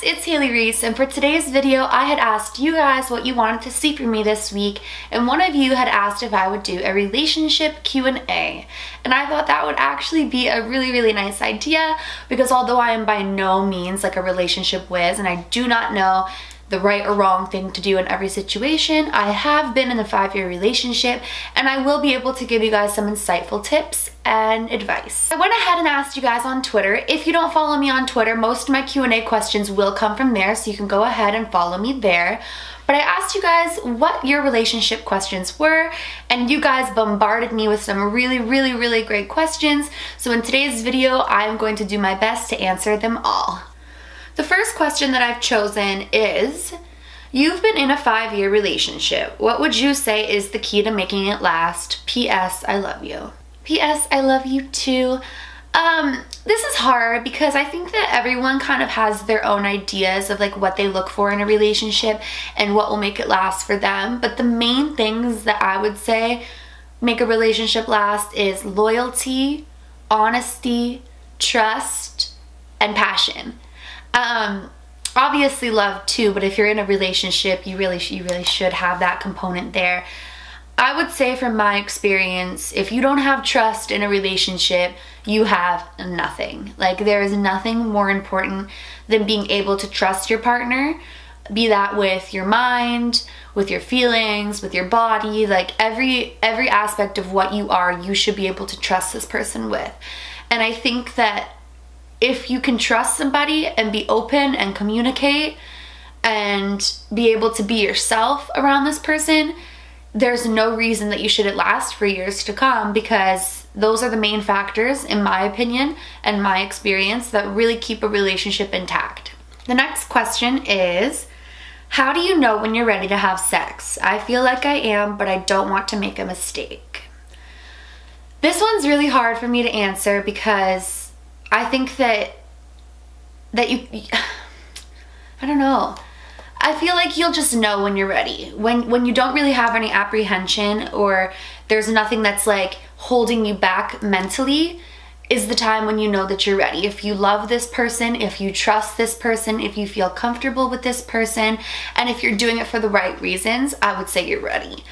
it's Haley Reese, and for today's video I had asked you guys what you wanted to see from me this week, and one of you had asked if I would do a relationship Q&A, and I thought that would actually be a really nice idea, because although I am by no means like a relationship whiz and I do not know the right or wrong thing to do in every situation, I have been in a 5-year relationship and I will be able to give you guys some insightful tips and advice. I went ahead and asked you guys on Twitter. If you don't follow me on Twitter, most of my Q&A questions will come from there, so you can go ahead and follow me there. But I asked you guys what your relationship questions were, and you guys bombarded me with some really great questions. So in today's video, I'm going to do my best to answer them all. The first question that I've chosen is, you've been in a 5-year relationship. What would you say is the key to making it last? P.S. I love you. P.S. I love you too. This is hard because I think that everyone kind of has their own ideas of like what they look for in a relationship and what will make it last for them. But the main things that I would say make a relationship last is loyalty, honesty, trust, and passion. Obviously love too, but if you're in a relationship, you really should have that component there. I would say from my experience, if you don't have trust in a relationship, you have nothing. Like, there is nothing more important than being able to trust your partner, be that with your mind, with your feelings, with your body, like every aspect of what you are, you should be able to trust this person with. And I think that if you can trust somebody and be open and communicate and be able to be yourself around this person, there's no reason that you shouldn't last for years to come, because those are the main factors, in my opinion and my experience, that really keep a relationship intact. The next question is, how do you know when you're ready to have sex? I feel like I am, but I don't want to make a mistake. This one's really hard for me to answer because I think that you, I don't know. I feel like you'll just know when you're ready. When you don't really have any apprehension, or there's nothing that's like holding you back mentally, is the time when you know that you're ready. If you love this person, if you trust this person, if you feel comfortable with this person, and if you're doing it for the right reasons, I would say you're ready.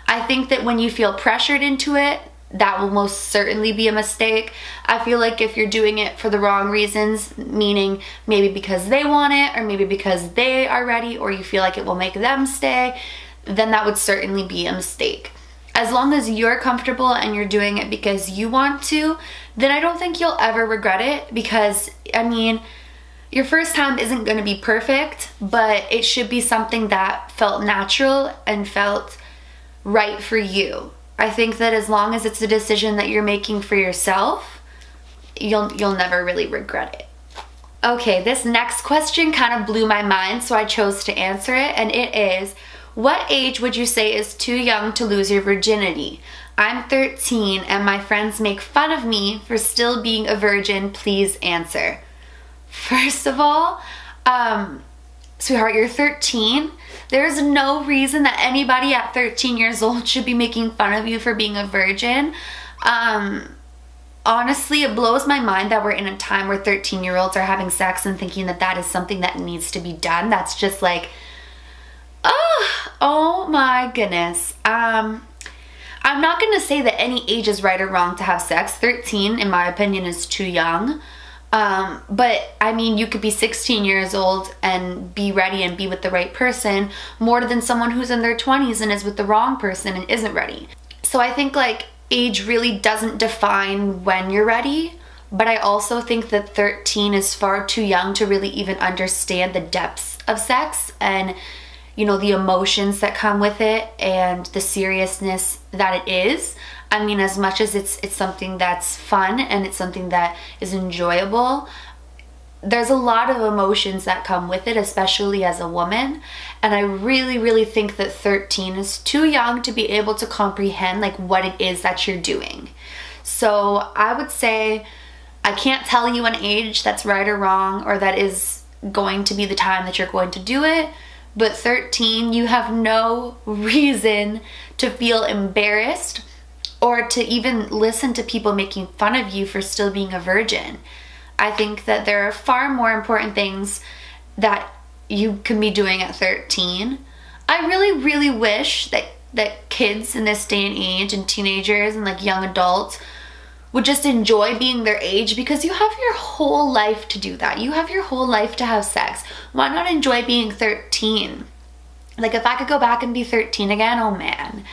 I think that when you feel pressured into it, that will most certainly be a mistake. I feel like if you're doing it for the wrong reasons, meaning maybe because they want it, or maybe because they are ready, or you feel like it will make them stay, then that would certainly be a mistake. As long as you're comfortable and you're doing it because you want to, then I don't think you'll ever regret it, because, I mean, your first time isn't going to be perfect, but it should be something that felt natural and felt right for you. I think that as long as it's a decision that you're making for yourself, you'll never really regret it. Okay, this next question kind of blew my mind, so I chose to answer it, and it is, what age would you say is too young to lose your virginity? I'm 13 and my friends make fun of me for still being a virgin. Please answer. First of all, sweetheart, you're 13. There's no reason that anybody at 13 years old should be making fun of you for being a virgin. Honestly, it blows my mind that we're in a time where 13-year-olds are having sex and thinking that that is something that needs to be done. That's just like, oh my goodness. I'm not gonna say that any age is right or wrong to have sex. 13, in my opinion, is too young. But I mean, you could be 16 years old and be ready and be with the right person more than someone who's in their 20s and is with the wrong person and isn't ready. So I think like age really doesn't define when you're ready, but I also think that 13 is far too young to really even understand the depths of sex and, you know, the emotions that come with it and the seriousness that it is. I mean, as much as it's something that's fun and it's something that is enjoyable, there's a lot of emotions that come with it, especially as a woman. And I really think that 13 is too young to be able to comprehend like what it is that you're doing. So I would say, I can't tell you an age that's right or wrong, or that is going to be the time that you're going to do it. But 13, you have no reason to feel embarrassed or to even listen to people making fun of you for still being a virgin. I think that there are far more important things that you can be doing at 13. I really, really wish that kids in this day and age, and teenagers and like young adults, would just enjoy being their age, because you have your whole life to do that. You have your whole life to have sex. Why not enjoy being 13? Like, if I could go back and be 13 again, oh man.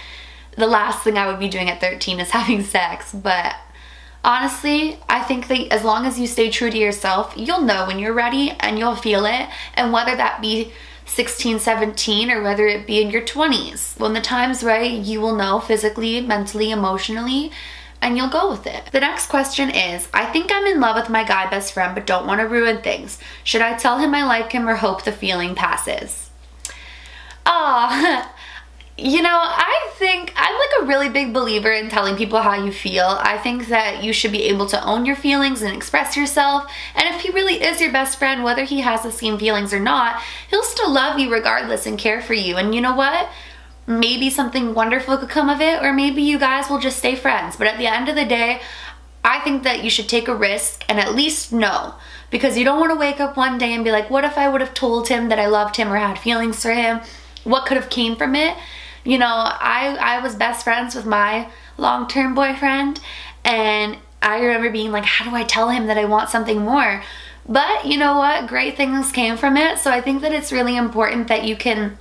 The last thing I would be doing at 13 is having sex. But honestly, I think that as long as you stay true to yourself, you'll know when you're ready and you'll feel it. And whether that be 16, 17, or whether it be in your 20s, when the time's right, you will know physically, mentally, emotionally, and you'll go with it. The next question is, I think I'm in love with my guy best friend but don't want to ruin things. Should I tell him I like him or hope the feeling passes? You know, I think I'm like a really big believer in telling people how you feel. I think that you should be able to own your feelings and express yourself. And if he really is your best friend, whether he has the same feelings or not, he'll still love you regardless and care for you. And you know what? Maybe something wonderful could come of it, or maybe you guys will just stay friends. But at the end of the day, I think that you should take a risk and at least know, because you don't want to wake up one day and be like, what if I would have told him that I loved him or had feelings for him? What could have came from it? You know, I was best friends with my long-term boyfriend, and I remember being like, how do I tell him that I want something more? But you know what? Great things came from it. So I think that it's really important that you can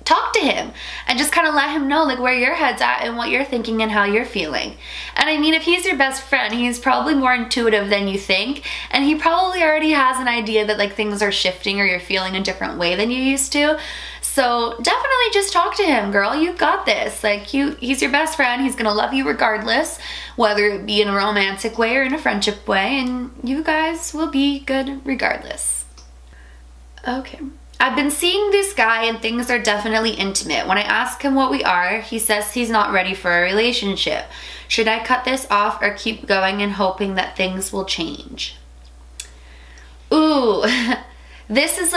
talk to him and just kind of let him know like where your head's at and what you're thinking and how you're feeling. And I mean, if he's your best friend, he's probably more intuitive than you think, and he probably already has an idea that like things are shifting or you're feeling a different way than you used to. So definitely just talk to him, girl. You got this. Like, he's your best friend. He's gonna love you regardless, whether it be in a romantic way or in a friendship way, and you guys will be good regardless. Okay. I've been seeing this guy and things are definitely intimate. When I ask him what we are, he says he's not ready for a relationship. Should I cut this off or keep going and hoping that things will change? Ooh, this is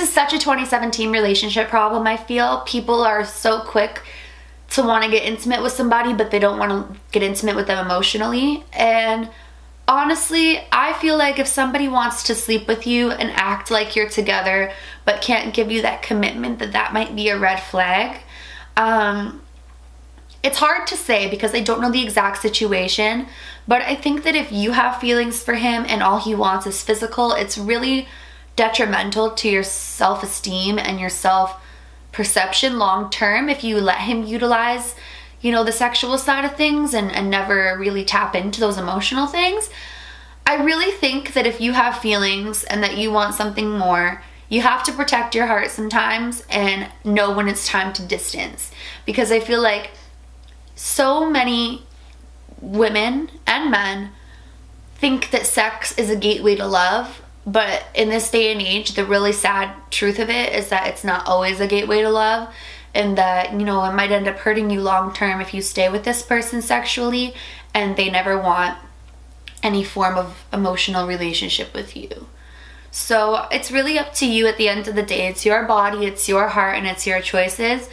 such a 2017 relationship problem, I feel. People are so quick to want to get intimate with somebody, but they don't want to get intimate with them emotionally. And honestly, I feel like if somebody wants to sleep with you and act like you're together but can't give you that commitment, that might be a red flag. It's hard to say because I don't know the exact situation, but I think that if you have feelings for him and all he wants is physical, it's really detrimental to your self-esteem and your self-perception long term if you let him utilize, you know, the sexual side of things and never really tap into those emotional things. I really think that if you have feelings and that you want something more, you have to protect your heart sometimes and know when it's time to distance. Because I feel like so many women and men think that sex is a gateway to love, but in this day and age, the really sad truth of it is that it's not always a gateway to love, and that, you know, it might end up hurting you long term if you stay with this person sexually and they never want any form of emotional relationship with you. So it's really up to you at the end of the day. It's your body, it's your heart, and it's your choices.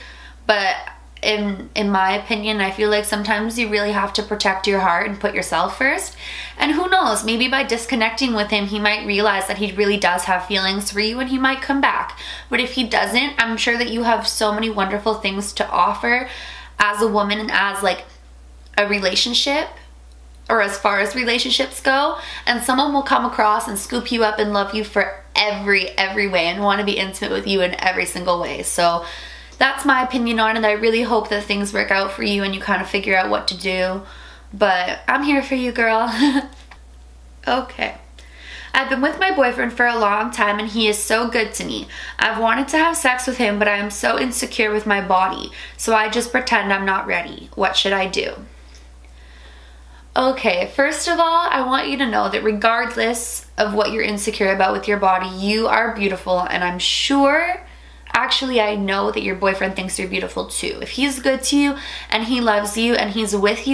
But in my opinion, I feel like sometimes you really have to protect your heart and put yourself first. And who knows, maybe by disconnecting with him, he might realize that he really does have feelings for you and he might come back. But if he doesn't, I'm sure that you have so many wonderful things to offer as a woman and as like a relationship, or as far as relationships go, and someone will come across and scoop you up and love you for every way and want to be intimate with you in every single way. So that's my opinion on it. I really hope that things work out for you and you kind of figure out what to do. But I'm here for you, girl. Okay. I've been with my boyfriend for a long time and he is so good to me. I've wanted to have sex with him, but I am so insecure with my body. So I just pretend I'm not ready. What should I do? Okay, first of all, I want you to know that regardless of what you're insecure about with your body, you are beautiful, and I'm sure, actually I know that your boyfriend thinks you're beautiful too. If he's good to you and he loves you and he's with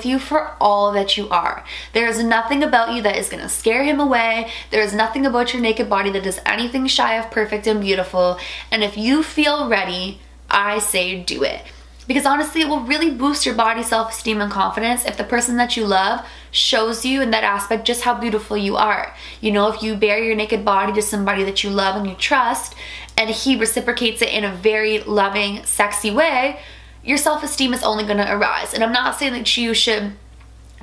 you for all that you are. There is nothing about you that is going to scare him away. There is nothing about your naked body that is anything shy of perfect and beautiful. And if you feel ready, I say do it. Because honestly, it will really boost your body self-esteem and confidence if the person that you love shows you in that aspect just how beautiful you are. You know, if you bare your naked body to somebody that you love and you trust, and he reciprocates it in a very loving, sexy way, your self-esteem is only going to arise. And I'm not saying that you should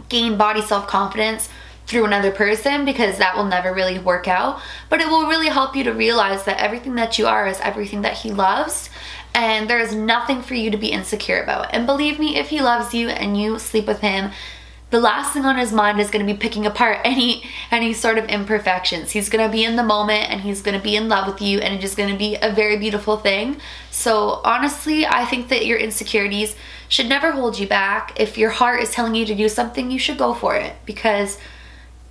gain body self-confidence through another person, because that will never really work out, but it will really help you to realize that everything that you are is everything that he loves, and there is nothing for you to be insecure about. And believe me, if he loves you and you sleep with him, the last thing on his mind is going to be picking apart any sort of imperfections. He's going to be in the moment and he's going to be in love with you, and it's just going to be a very beautiful thing. So honestly, I think that your insecurities should never hold you back. If your heart is telling you to do something, you should go for it, because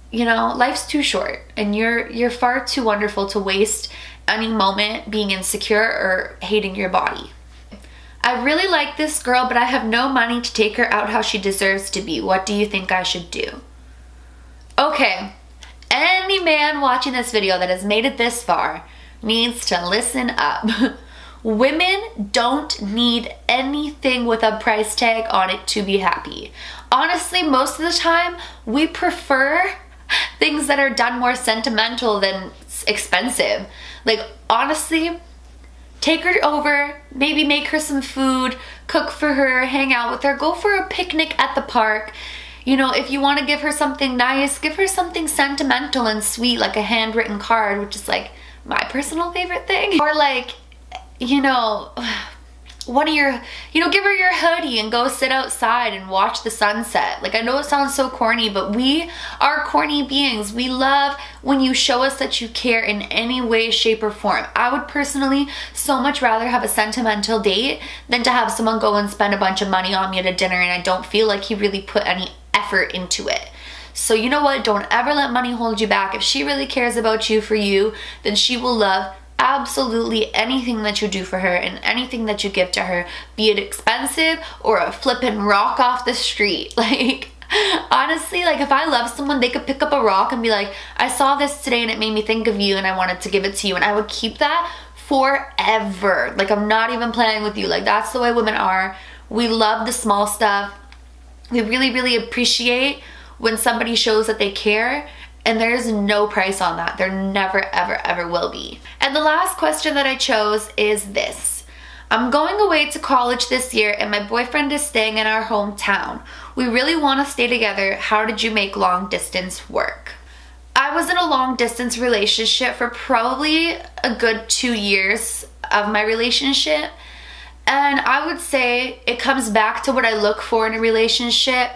you know, life's too short and you're far too wonderful to waste any moment being insecure or hating your body. I really like this girl, but I have no money to take her out how she deserves to be. What do you think I should do? Okay, any man watching this video that has made it this far needs to listen up. Women don't need anything with a price tag on it to be happy. Honestly, most of the time, we prefer things that are done more sentimental than expensive. Like, honestly, take her over, maybe make her some food, cook for her, hang out with her, go for a picnic at the park. You know, if you want to give her something nice, give her something sentimental and sweet, like a handwritten card, which is like my personal favorite thing. Or like, you know, give her your hoodie and go sit outside and watch the sunset. Like, I know it sounds so corny, but we are corny beings. We love when you show us that you care in any way, shape, or form. I would personally so much rather have a sentimental date than to have someone go and spend a bunch of money on me at a dinner and I don't feel like he really put any effort into it. So you know what? Don't ever let money hold you back. If she really cares about you for you, then she will love absolutely anything that you do for her and anything that you give to her, be it expensive or a flippin' rock off the street. Like, honestly, like, if I love someone, they could pick up a rock and be like, I saw this today and it made me think of you and I wanted to give it to you, and I would keep that forever. Like, I'm not even playing with you. Like, that's the way women are. We love the small stuff. We really, really appreciate when somebody shows that they care. And there's no price on that. There never, ever, ever will be. And the last question that I chose is this. I'm going away to college this year and my boyfriend is staying in our hometown. We really want to stay together. How did you make long distance work? I was in a long distance relationship for probably a good 2 years of my relationship. And I would say it comes back to what I look for in a relationship.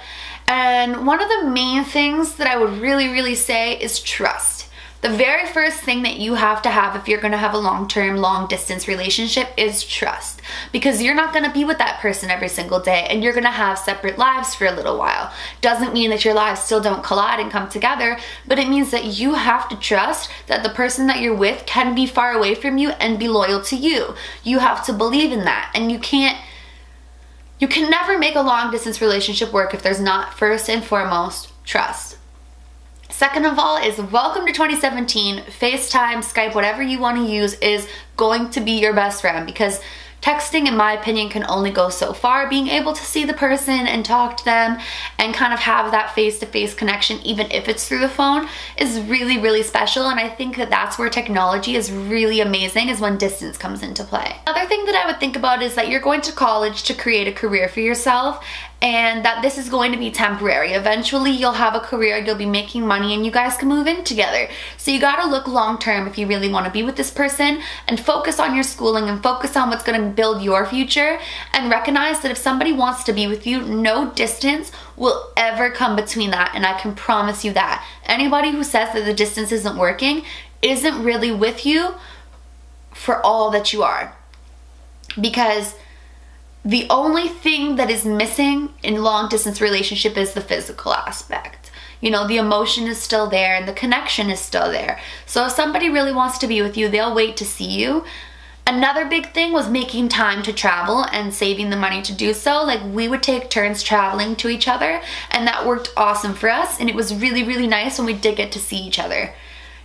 And one of the main things that I would really, really say is trust. The very first thing that you have to have if you're going to have a long-term, long-distance relationship is trust. Because you're not going to be with that person every single day and you're going to have separate lives for a little while. Doesn't mean that your lives still don't collide and come together, but it means that you have to trust that the person that you're with can be far away from you and be loyal to you. You have to believe in that, and you can never make a long distance relationship work if there's not, first and foremost, trust. Second of all is welcome to 2017. FaceTime, Skype, whatever you want to use is going to be your best friend, because texting, in my opinion, can only go so far. Being able to see the person and talk to them and kind of have that face-to-face connection, even if it's through the phone, is really, really special. And I think that that's where technology is really amazing, is when distance comes into play. Another thing that I would think about is that you're going to college to create a career for yourself, and that this is going to be temporary. Eventually you'll have a career, you'll be making money, and you guys can move in together. So you gotta look long term if you really want to be with this person, and focus on your schooling and focus on what's going to build your future, and recognize that if somebody wants to be with you, no distance will ever come between that, and I can promise you that. Anybody who says that the distance isn't working isn't really with you for all that you are. Because the only thing that is missing in long distance relationship is the physical aspect. You know, the emotion is still there and the connection is still there. So if somebody really wants to be with you, they'll wait to see you. Another big thing was making time to travel and saving the money to do so. Like, we would take turns traveling to each other, and that worked awesome for us, and it was really, really nice when we did get to see each other.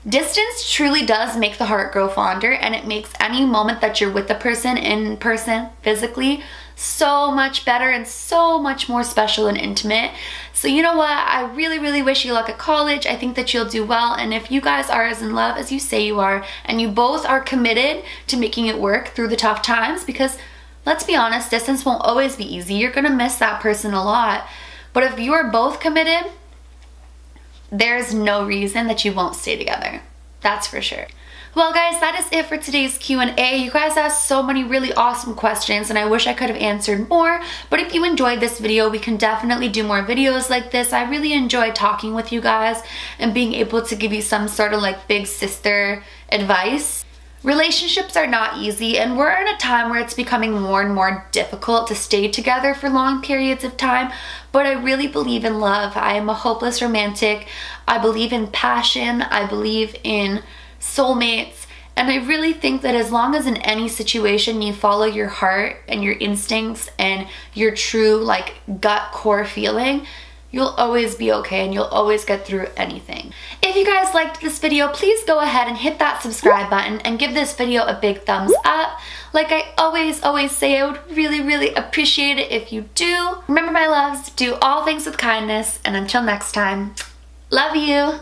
Distance truly does make the heart grow fonder, and it makes any moment that you're with the person in person, physically, so much better and so much more special and intimate. So you know what? I really, really wish you luck at college. I think that you'll do well, and if you guys are as in love as you say you are, and you both are committed to making it work through the tough times, because let's be honest, distance won't always be easy. You're gonna miss that person a lot. But if you are both committed, there's no reason that you won't stay together. That's for sure. Well guys, that is it for today's Q&A. You guys asked so many really awesome questions and I wish I could have answered more, but if you enjoyed this video, we can definitely do more videos like this. I really enjoyed talking with you guys and being able to give you some sort of like big sister advice. Relationships are not easy, and we're in a time where it's becoming more and more difficult to stay together for long periods of time, but I really believe in love. I am a hopeless romantic. I believe in passion. I believe in soulmates, and I really think that as long as in any situation you follow your heart and your instincts and your true like gut core feeling, you'll always be okay and you'll always get through anything. If you guys liked this video, please go ahead and hit that subscribe button and give this video a big thumbs up. Like I always say, I would really, really appreciate it if you do. Remember, my loves, do all things with kindness, and until next time, love you.